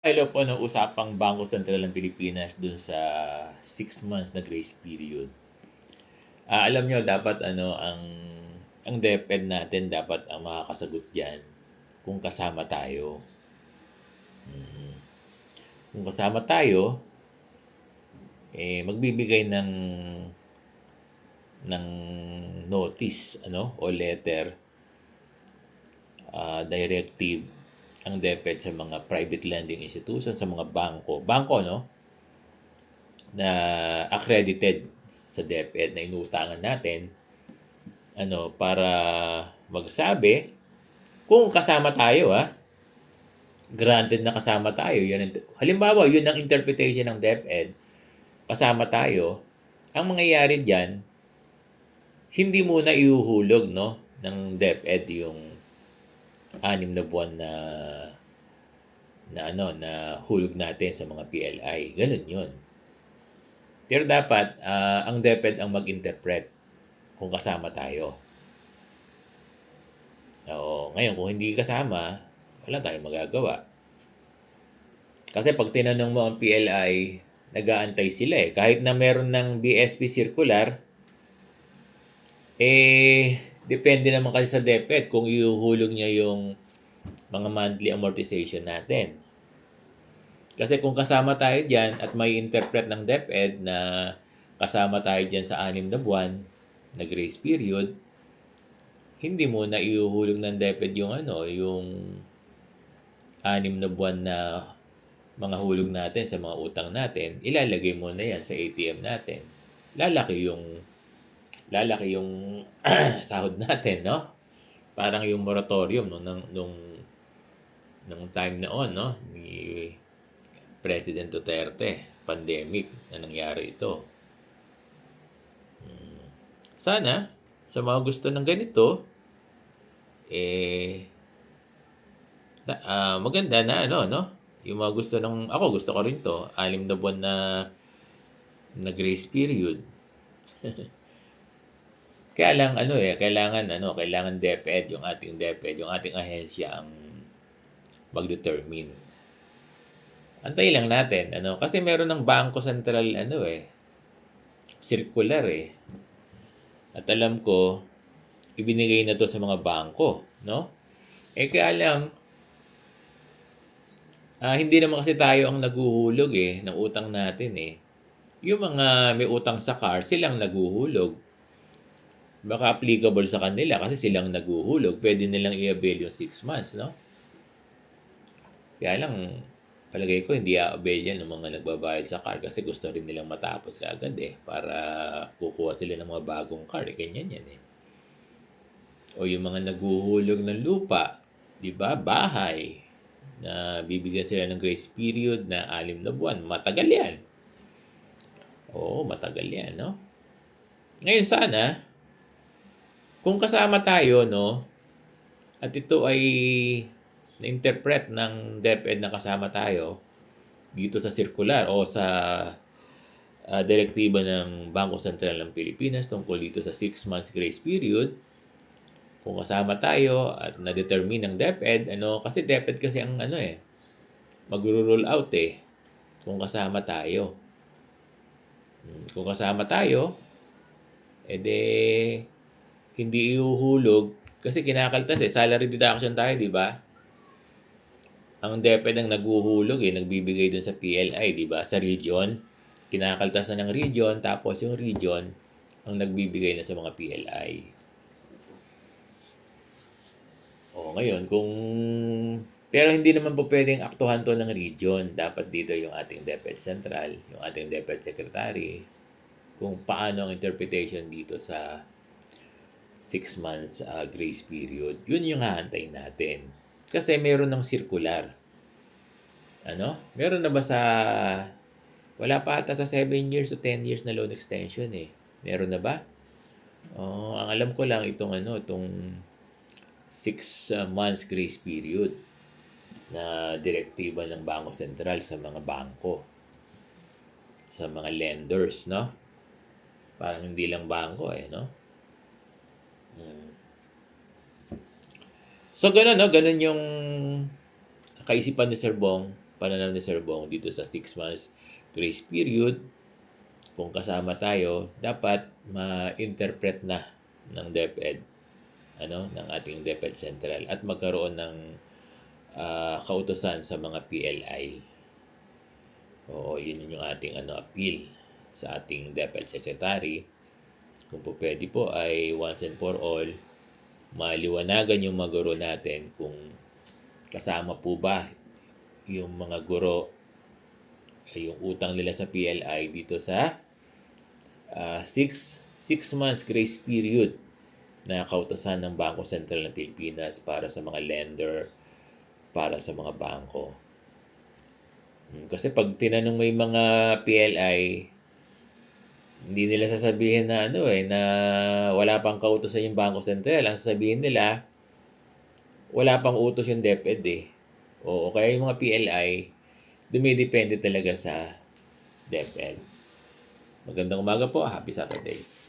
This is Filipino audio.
Hello po, no, usapang Bangko Sentral ng Pilipinas dun sa 6 months na grace period. Alam nyo, dapat ang DepEd natin dapat ang makakasagot diyan kung kasama tayo. Kung kasama tayo, magbibigay ng notice o letter, directive ang DepEd sa mga private lending institutions, sa mga bangko no, na accredited sa DepEd na inutangan natin para magsabi kung kasama tayo granted na kasama tayo. Halimbawa, yun ang interpretation ng DepEd, kasama tayo. Ang mangyayari diyan, hindi muna ihuhulog ng DepEd yung 6 na buwan na hulog natin sa mga PLI. Ganun yun. Pero dapat ang DepEd ang mag-interpret kung kasama tayo. Oo, ngayon kung hindi kasama, wala tayong magagawa. Kasi pag tinanong mo ang PLI, nag-aantay sila Kahit na meron ng BSP circular, depende naman kasi sa DepEd kung ihuhulog niya yung mga monthly amortization natin. Kasi kung kasama tayo dyan at may interpret ng DepEd na kasama tayo dyan sa 6 na buwan na grace period, hindi mo na ihuhulog ng DepEd yung 6 na buwan na mga hulog natin sa mga utang natin. Ilalagay mo na yan sa ATM natin. Lalaki yung sahod natin, no? Parang yung moratorium nung time na ni President Duterte, pandemic na nangyari ito. Sana sa mga gusto ng ganito, maganda na yung mga gusto ako gusto ko rin to, 6 na buwan na grace period. Kaya lang kailangan DepEd, yung ating ahensya ang mag-determine. Antay lang natin kasi meron ng Bangko Sentral circular At alam ko ibinigay na to sa mga bangko, no? Kaya lang hindi naman kasi tayo ang naguhulog ng utang natin Yung mga may utang sa car, silang naguhulog. Baka applicable sa kanila kasi silang naguhulog. Pwede nilang i-avail yung 6 months, no? Kaya lang, palagay ko hindi i-avail yan ng mga nagbabayad sa car kasi gusto rin nilang matapos kaagad para kukuha sila ng mga bagong car. Ganyan yan O yung mga naguhulog ng lupa, di ba? Bahay, na bibigyan sila ng grace period na 6 na buwan. Matagal yan. Oo, matagal yan, no? Ngayon sana, kung kasama tayo, at ito ay na-interpret ng DepEd na kasama tayo dito sa circular o sa direktiba ng Bangko Sentral ng Pilipinas tungkol dito sa 6 months grace period, kung kasama tayo at na-determine ng DepEd, kasi DepEd kasi ang magro-roll out kung kasama tayo. Kung kasama tayo, hindi ihuhulog kasi kinakaltas salary deduction tayo, di ba? Ang DepEd ang naghuhulog nagbibigay dun sa PLI, di ba? Sa region, kinakaltas na ng region, tapos yung region ang nagbibigay na sa mga PLI. Ngayon, pero hindi naman po pwedeng aktuhan to ng region. Dapat dito yung ating DepEd Central, yung ating DepEd Secretary, kung paano ang interpretation dito sa 6 months grace period. Yun yung hahantayin natin. Kasi meron ng circular. Meron na ba wala pa ata sa 7 years o 10 years na loan extension Meron na ba? Ang alam ko lang itong 6 months grace period na direktiba ng Bangko Sentral sa mga bangko, sa mga lenders, no? Parang hindi lang bangko So ganun yung kaisipan ni Sir Bong pananaw ni Sir Bong dito sa 6 months grace period, kung kasama tayo, dapat ma-interpret na ng DepEd, ng ating DepEd Central at magkaroon ng kautusan sa mga PLI. Oo, yun yung ating appeal sa ating DepEd Secretary. Kung po pwede po ay once and for all, maliwanagan yung mga guro natin kung kasama po ba yung mga guro yung utang nila sa PLI dito sa 6 months grace period na kautosan ng Bangko Sentral ng Pilipinas para sa mga lender, para sa mga bangko. Kasi pag tinanong mo yung mga PLI, hindi nila sasabihin na na wala pang kautosan yung Bangko Sentral. Ang sasabihin nila, wala pang utos yung DepEd O kaya yung mga PLI, dumidepende talaga sa DepEd. Magandang umaga po. Happy Saturday.